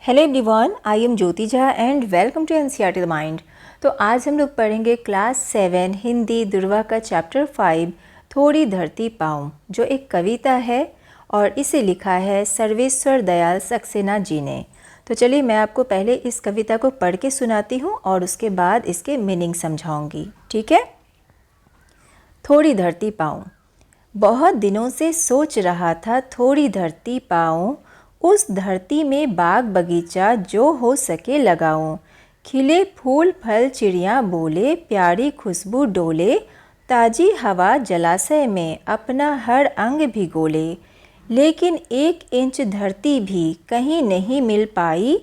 Hello everyone, I am Jyoti Jha and welcome to NCERT the mind. तो आज हम लोग पढ़ेंगे क्लास 7 हिंदी दुर्वा का चैप्टर 5 थोड़ी धरती पाऊँ, जो एक कविता है और इसे लिखा है सर्वेश्वर दयाल सक्सेना जी ने। तो चलिए मैं आपको पहले इस कविता को पढ़ के सुनाती हूँ और उसके बाद इसके मीनिंग समझाऊंगी, ठीक है। थोड़ी धरती पाऊँ। बहुत दिनों से सोच रहा था थोड़ी धरती पाऊँ, उस धरती में बाग बगीचा जो हो सके लगाऊं। खिले फूल फल चिड़ियाँ बोले, प्यारी खुशबू डोले, ताजी हवा जलाशय में अपना हर अंग भिगोले। लेकिन 1 इंच धरती भी कहीं नहीं मिल पाई,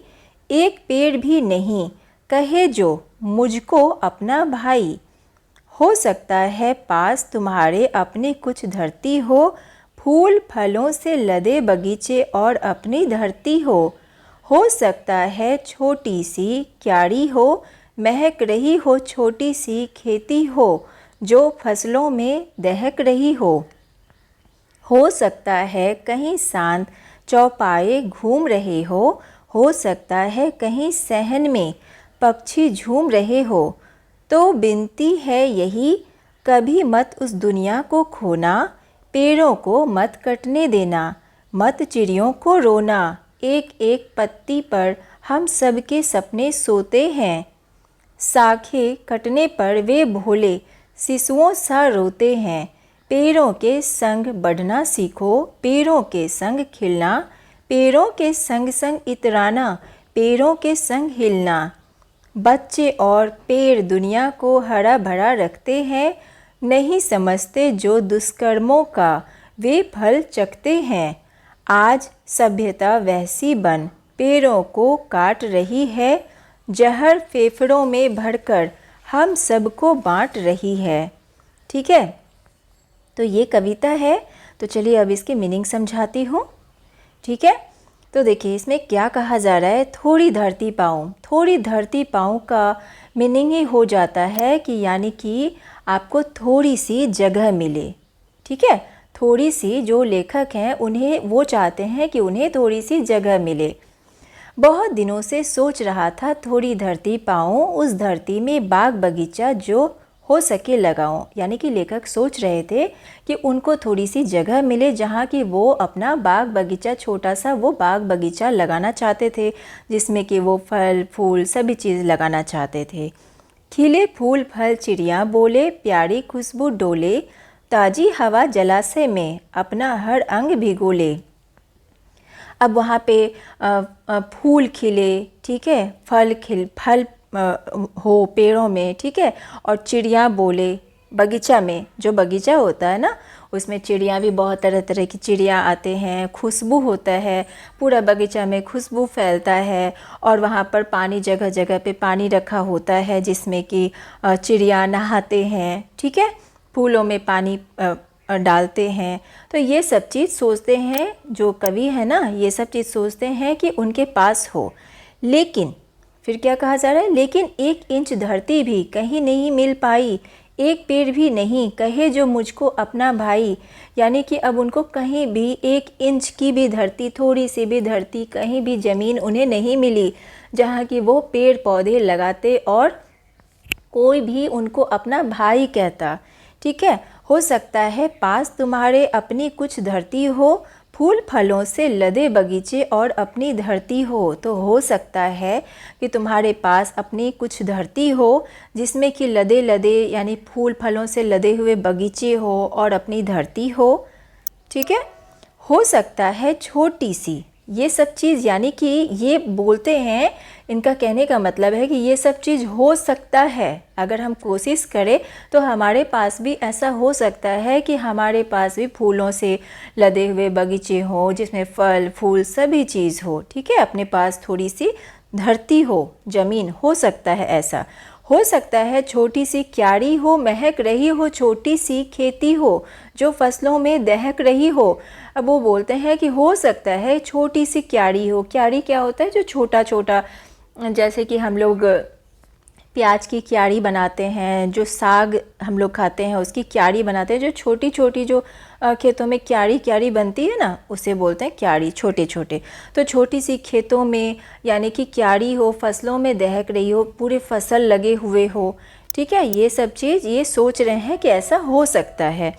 एक पेड़ भी नहीं कहे जो मुझको अपना भाई। हो सकता है पास तुम्हारे अपनी कुछ धरती हो, फूल फलों से लदे बगीचे और अपनी धरती हो सकता है छोटी सी क्यारी हो, महक रही हो छोटी सी खेती हो, जो फसलों में दहक रही हो सकता है कहीं शांत चौपाए घूम रहे हो सकता है कहीं सहन में पक्षी झूम रहे हो। तो विनती है यही, कभी मत उस दुनिया को खोना, पेड़ों को मत कटने देना, मत चिड़ियों को रोना। एक एक पत्ती पर हम सबके सपने सोते हैं, शाखें कटने पर वे भोले शिशुओं सा रोते हैं। पेड़ों के संग बढ़ना सीखो, पेड़ों के संग खिलना, पेड़ों के संग संग इतराना, पेड़ों के संग हिलना। बच्चे और पेड़ दुनिया को हरा भरा रखते हैं, नहीं समझते जो दुष्कर्मों का वे फल चखते हैं। आज सभ्यता वैसी बन पेड़ों को काट रही है, जहर फेफड़ों में भरकर हम सबको बांट रही है। ठीक है, तो ये कविता है। तो चलिए अब इसकी मीनिंग समझाती हूँ, ठीक है। तो देखिए इसमें क्या कहा जा रहा है, थोड़ी धरती पाऊँ। थोड़ी धरती पाऊँ का मीनिंग ही हो जाता है कि यानी कि आपको थोड़ी सी जगह मिले, ठीक है। थोड़ी सी, जो लेखक हैं उन्हें वो चाहते हैं कि उन्हें थोड़ी सी जगह मिले। बहुत दिनों से सोच रहा था थोड़ी धरती पाऊँ, उस धरती में बाग बगीचा जो हो सके लगाऊं। यानी कि लेखक सोच रहे थे कि उनको थोड़ी सी जगह मिले जहाँ कि वो अपना बाग बगीचा, छोटा सा वो बाग बगीचा लगाना चाहते थे, जिसमें कि वो फल फूल सभी चीज़ लगाना चाहते थे। खिले फूल फल चिड़ियाँ बोले, प्यारी खुशबू डोले, ताज़ी हवा जलाशय में अपना हर अंग भिगोले। अब वहाँ पे फूल खिले, ठीक है, फल हो पेड़ों में, ठीक है, और चिड़ियाँ बोले बगीचा में। जो बगीचा होता है ना, उसमें चिड़ियाँ भी बहुत तरह तरह की चिड़ियाँ आते हैं, खुशबू होता है, पूरा बगीचा में खुशबू फैलता है। और वहाँ पर पानी, जगह जगह पे पानी रखा होता है जिसमें कि चिड़ियाँ नहाते हैं, ठीक है, फूलों में पानी डालते हैं। तो ये सब चीज़ सोचते हैं, जो कवि है ना, ये सब चीज़ सोचते हैं कि उनके पास हो। लेकिन फिर क्या कहा जा रहा है, लेकिन 1 इंच धरती भी कहीं नहीं मिल पाई, एक पेड़ भी नहीं कहे जो मुझको अपना भाई। यानी कि अब उनको कहीं भी 1 इंच की भी धरती, थोड़ी सी भी धरती, कहीं भी ज़मीन उन्हें नहीं मिली जहाँ कि वो पेड़ पौधे लगाते और कोई भी उनको अपना भाई कहता, ठीक है। हो सकता है पास तुम्हारे अपनी कुछ धरती हो, फूल फलों से लदे बगीचे और अपनी धरती हो सकता है कि तुम्हारे पास अपनी कुछ धरती हो जिसमें कि लदे लदे यानी फूल फलों से लदे हुए बगीचे हो और अपनी धरती हो, ठीक है। हो सकता है छोटी सी, ये सब चीज़ यानी कि ये बोलते हैं, इनका कहने का मतलब है कि ये सब चीज़ हो सकता है। अगर हम कोशिश करें तो हमारे पास भी ऐसा हो सकता है कि हमारे पास भी फूलों से लदे हुए बगीचे हों जिसमें फल फूल सभी चीज़ हो, ठीक है। अपने पास थोड़ी सी धरती हो, ज़मीन, हो सकता है ऐसा। हो सकता है छोटी सी क्यारी हो, महक रही हो छोटी सी खेती हो, जो फसलों में दहक रही हो। अब वो बोलते हैं कि हो सकता है छोटी सी क्यारी हो। क्यारी क्या होता है, जो छोटा छोटा, जैसे कि हम लोग प्याज की क्यारी बनाते हैं, जो साग हम लोग खाते हैं उसकी क्यारी बनाते हैं, जो छोटी छोटी जो खेतों में क्यारी क्यारी बनती है ना, उसे बोलते हैं क्यारी, छोटे छोटे। तो छोटी सी खेतों में यानी कि क्यारी हो, फसलों में दहक रही हो, पूरे फसल लगे हुए हो, ठीक है। ये सब चीज़ ये सोच रहे हैं कि ऐसा हो सकता है।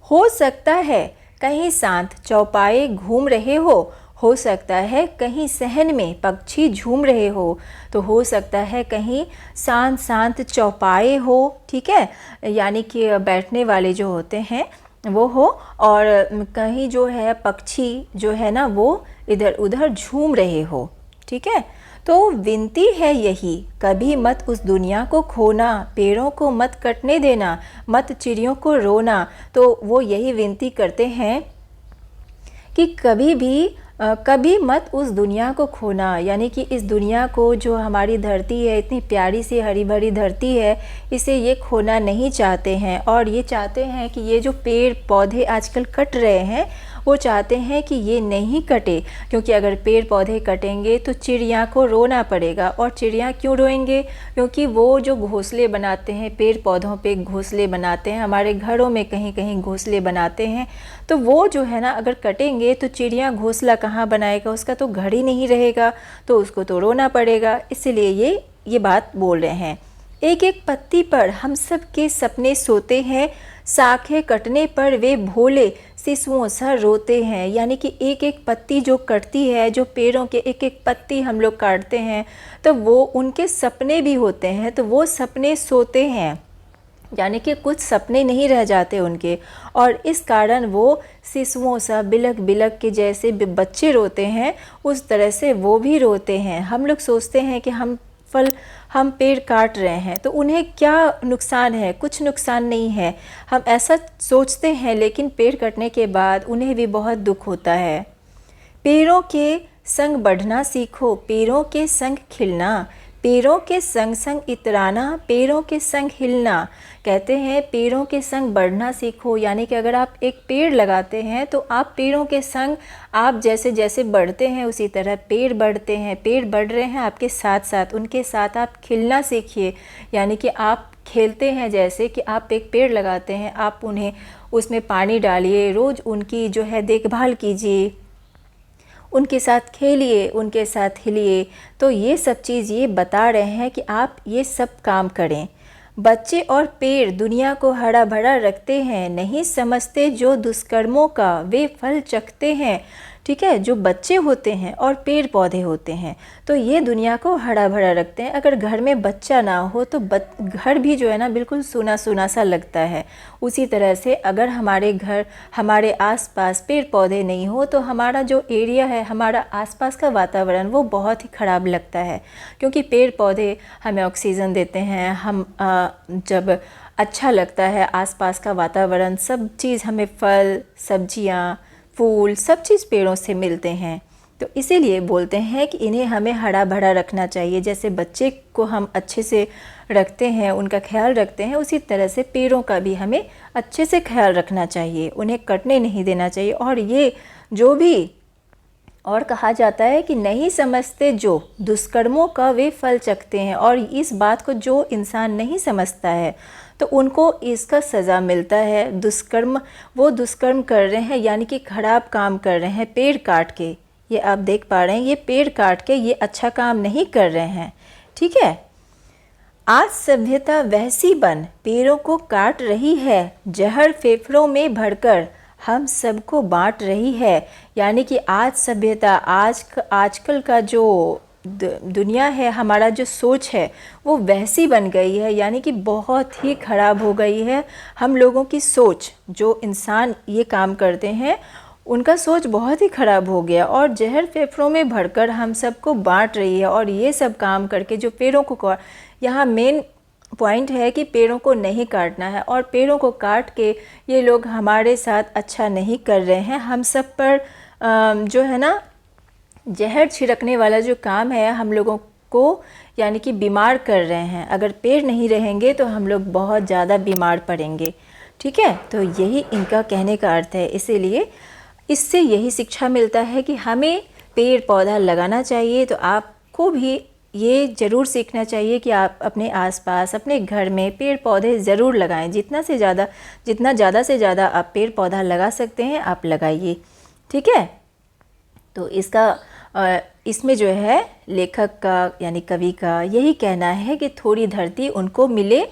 हो सकता है कहीं शांत चौपाए घूम रहे हो सकता है कहीं सहन में पक्षी झूम रहे हो सकता है कहीं शांत शांत चौपाए हो, ठीक है, यानी कि बैठने वाले जो होते हैं वो हो, और कहीं जो है पक्षी जो है ना वो इधर उधर झूम रहे हो, ठीक है। तो विनती है यही, कभी मत उस दुनिया को खोना, पेड़ों को मत कटने देना, मत चिड़ियों को रोना। तो वो यही विनती करते हैं कि कभी मत उस दुनिया को खोना, यानी कि इस दुनिया को, जो हमारी धरती है, इतनी प्यारी सी हरी भरी धरती है, इसे ये खोना नहीं चाहते हैं। और ये चाहते हैं कि ये जो पेड़ पौधे आजकल कट रहे हैं, वो चाहते हैं कि ये नहीं कटे, क्योंकि अगर पेड़ पौधे कटेंगे तो चिड़िया को रोना पड़ेगा। और चिड़िया क्यों रोएंगे? क्योंकि वो जो घोंसले बनाते हैं, पेड़ पौधों पे घोंसले बनाते हैं, हमारे घरों में कहीं कहीं घोंसले बनाते हैं, तो वो जो है ना अगर कटेंगे तो चिड़िया घोंसला कहाँ बनाएगा, उसका तो घर ही नहीं रहेगा, तो उसको तो रोना पड़ेगा। इसलिए ये बात बोल रहे हैं। एक एक पत्ती पर हम सब के सपने सोते हैं, शाखें कटने पर वे भोले शिशुओं सा रोते हैं। यानी कि एक एक पत्ती जो कटती है, जो पेड़ों के एक एक पत्ती हम लोग काटते हैं, तो वो उनके सपने भी होते हैं, तो वो सपने सोते हैं, यानी कि कुछ सपने नहीं रह जाते उनके, और इस कारण वो शिशुओं सा बिलक बिलक के जैसे बच्चे रोते हैं, उस तरह से वो भी रोते हैं। हम लोग सोचते हैं कि हम पेड़ काट रहे हैं तो उन्हें क्या नुकसान है, कुछ नुकसान नहीं है, हम ऐसा सोचते हैं, लेकिन पेड़ कटने के बाद उन्हें भी बहुत दुख होता है। पेड़ों के संग बढ़ना सीखो, पेड़ों के संग खिलना, पेड़ों के संग संग इतराना, पेड़ों के संग हिलना। कहते हैं पेड़ों के संग बढ़ना सीखो, यानी कि अगर आप एक पेड़ लगाते हैं तो आप पेड़ों के संग, आप जैसे जैसे बढ़ते हैं उसी तरह पेड़ बढ़ते हैं, पेड़ बढ़ रहे हैं आपके साथ साथ, उनके साथ आप खिलना सीखिए। यानी कि आप खेलते हैं, जैसे कि आप एक पेड़ लगाते हैं, आप उन्हें उसमें पानी डालिए, रोज़ उनकी जो है देखभाल कीजिए, उनके साथ खेलिए, उनके साथ हिलिए। तो ये सब चीज़ ये बता रहे हैं कि आप ये सब काम करें। बच्चे और पेड़ दुनिया को हरा भरा रखते हैं, नहीं समझते जो दुष्कर्मों का वे फल चखते हैं, ठीक है। जो बच्चे होते हैं और पेड़ पौधे होते हैं तो ये दुनिया को हरा भरा रखते हैं। अगर घर में बच्चा ना हो तो घर भी जो है ना बिल्कुल सूना सूना सा लगता है। उसी तरह से अगर हमारे घर, हमारे आसपास पेड़ पौधे नहीं हो तो हमारा जो एरिया है, हमारा आसपास का वातावरण वो बहुत ही ख़राब लगता है, क्योंकि पेड़ पौधे हमें ऑक्सीजन देते हैं। हम जब अच्छा लगता है आसपास का वातावरण, सब चीज़ हमें फल, सब्जियाँ, फूल, सब चीज़ पेड़ों से मिलते हैं। तो इसीलिए बोलते हैं कि इन्हें हमें हरा भरा रखना चाहिए। जैसे बच्चे को हम अच्छे से रखते हैं, उनका ख्याल रखते हैं, उसी तरह से पेड़ों का भी हमें अच्छे से ख्याल रखना चाहिए, उन्हें कटने नहीं देना चाहिए। और ये जो भी और कहा जाता है कि नहीं समझते जो दुष्कर्मों का वे फल चखते हैं, और इस बात को जो इंसान नहीं समझता है तो उनको इसका सज़ा मिलता है। दुष्कर्म, वो दुष्कर्म कर रहे हैं, यानी कि खराब काम कर रहे हैं पेड़ काट के। ये आप देख पा रहे हैं, ये पेड़ काट के ये अच्छा काम नहीं कर रहे हैं, ठीक है। आज सभ्यता वैसी बन पेड़ों को काट रही है, जहर फेफड़ों में भरकर हम सबको बांट रही है। यानी कि आज सभ्यता, आजकल का जो दुनिया है, हमारा जो सोच है वो वैसी बन गई है, यानी कि बहुत ही ख़राब हो गई है। हम लोगों की सोच, जो इंसान ये काम करते हैं उनका सोच बहुत ही ख़राब हो गया, और जहर फेफड़ों में भरकर हम सबको बांट रही है। और ये सब काम करके जो पेड़ों को, यहाँ मेन पॉइंट है कि पेड़ों को नहीं काटना है, और पेड़ों को काट के ये लोग हमारे साथ अच्छा नहीं कर रहे हैं। हम सब पर जो है ना जहर छिड़कने वाला जो काम है, हम लोगों को यानी कि बीमार कर रहे हैं। अगर पेड़ नहीं रहेंगे तो हम लोग बहुत ज़्यादा बीमार पड़ेंगे, ठीक है। तो यही इनका कहने का अर्थ है। इसीलिए इससे यही शिक्षा मिलता है कि हमें पेड़ पौधा लगाना चाहिए। तो आपको भी ये ज़रूर सीखना चाहिए कि आप अपने आसपास अपने घर में पेड़ पौधे ज़रूर लगाएं। जितना ज़्यादा से ज़्यादा आप पेड़ पौधा लगा सकते हैं आप लगाइए, ठीक है। तो इसमें जो है लेखक का यानी कवि का यही कहना है कि थोड़ी धरती उनको मिले,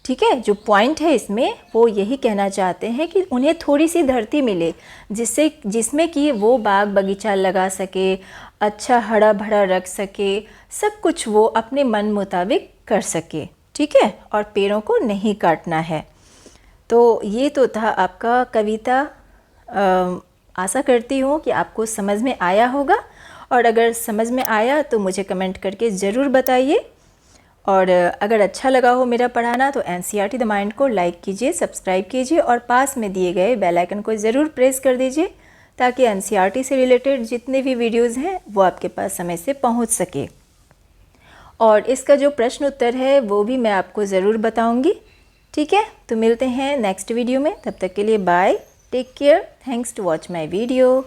ठीक है। जो पॉइंट है इसमें वो यही कहना चाहते हैं कि उन्हें थोड़ी सी धरती मिले जिसमें कि वो बाग बगीचा लगा सके, अच्छा हरा भरा रख सके, सब कुछ वो अपने मन मुताबिक कर सके, ठीक है। और पेड़ों को नहीं काटना है। तो ये तो था आपका कविता। आशा करती हूँ कि आपको समझ में आया होगा, और अगर समझ में आया तो मुझे कमेंट करके ज़रूर बताइए। और अगर अच्छा लगा हो मेरा पढ़ाना तो NCERT द माइंड को लाइक कीजिए, सब्सक्राइब कीजिए और पास में दिए गए बेल आइकन को ज़रूर प्रेस कर दीजिए ताकि NCERT से रिलेटेड जितने भी वीडियोज़ हैं वो आपके पास समय से पहुंच सके। और इसका जो प्रश्न उत्तर है वो भी मैं आपको ज़रूर बताऊंगी, ठीक है। तो मिलते हैं नेक्स्ट वीडियो में, तब तक के लिए bye, take care, thanks to watch my video.